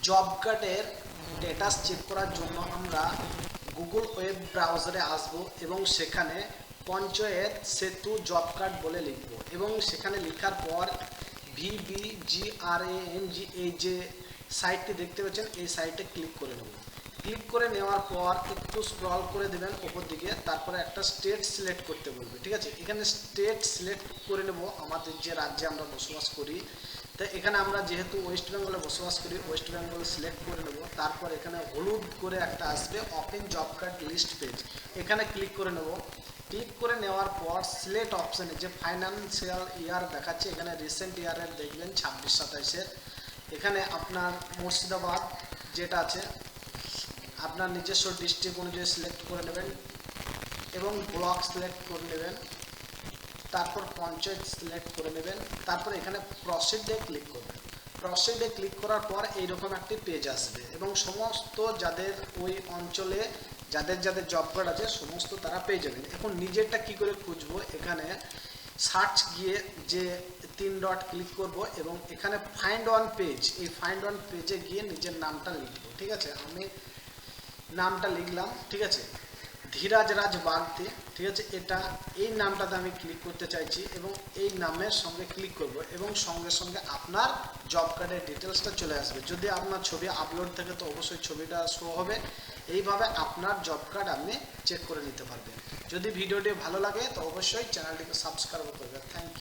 Job কার্ডের status check করার জন্য আমরা গুগল ওয়েব ব্রাউজারে আসব এবং সেখানে পঞ্চায়েত সেতু জব কার্ড বলে লিখব এবং সেখানে লেখার পর VBGRAMG এই যে সাইটটি দেখতে পাচ্ছেন এই সাইটে ক্লিক করে নেব। ক্লিক করে নেওয়ার পর একটু স্ক্রল করে দেবেন উপর দিকে, তারপরে একটা স্টেট সিলেক্ট করতে বলবে। ঠিক আছে, এখানে স্টেট সিলেক্ট করে নেব আমাদের যে রাজ্যে আমরা বসবাস করি। তো এখানে আমরা যেহেতু ওয়েস্ট বেঙ্গলে বসবাস করি, ওয়েস্ট বেঙ্গল সিলেক্ট করে নেব। তারপর এখানে হলুদ করে একটা আসবে open job card list page, এখানে ক্লিক করে নেব। ক্লিক করে নেওয়ার পর সিলেক্ট অপশানে যে ফাইন্যান্সিয়াল ইয়ার দেখাচ্ছে, এখানে রিসেন্ট ইয়ারের দেখবেন 26-27-এর। এখানে আপনার মুর্শিদাবাদ যেটা আছে আপনার নিজস্ব ডিস্ট্রিক্ট অনুযায়ী সিলেক্ট করে নেবেন এবং ব্লক সিলেক্ট করে নেবেন, তারপর পঞ্চায়েত সিলেক্ট করে নেবেন, তারপর এখানে প্রসিডে ক্লিক করবেন। প্রসিডে ক্লিক করার পর এইরকম একটি পেজ আসবে এবং সমস্ত যাদের ওই অঞ্চলে যাদের যাদের জব কার্ড আছে সমস্ত তারা পেয়ে যাবেন। এখন নিজেরটা কি করে খুঁজবো, এখানে সার্চ গিয়ে যে 3 ডট ক্লিক করব এবং এখানে ফাইন্ড ওয়ান পেজ, এই ফাইন্ড ওয়ান পেজে গিয়ে নিজের নামটা লিখবো। ঠিক আছে, আমি নামটা লিখলাম। ঠিক আছে, ধীরাজ রাজ বাগদি। ঠিক আছে, এই নামটাতে আমি ক্লিক করতে চাইছি এবং এই নামের সঙ্গে ক্লিক করব এবং সঙ্গে সঙ্গে আপনার জব কার্ডের ডিটেলসটা চলে আসবে। যদি আপনার ছবি আপলোড থাকে তো অবশ্যই ছবিটা শো হবে। এইভাবে আপনার জব কার্ড আপনি চেক করে নিতে পারবেন। যদি ভিডিওটি ভালো লাগে তো অবশ্যই চ্যানেলটিকে সাবস্ক্রাইব করবেন। Thank you.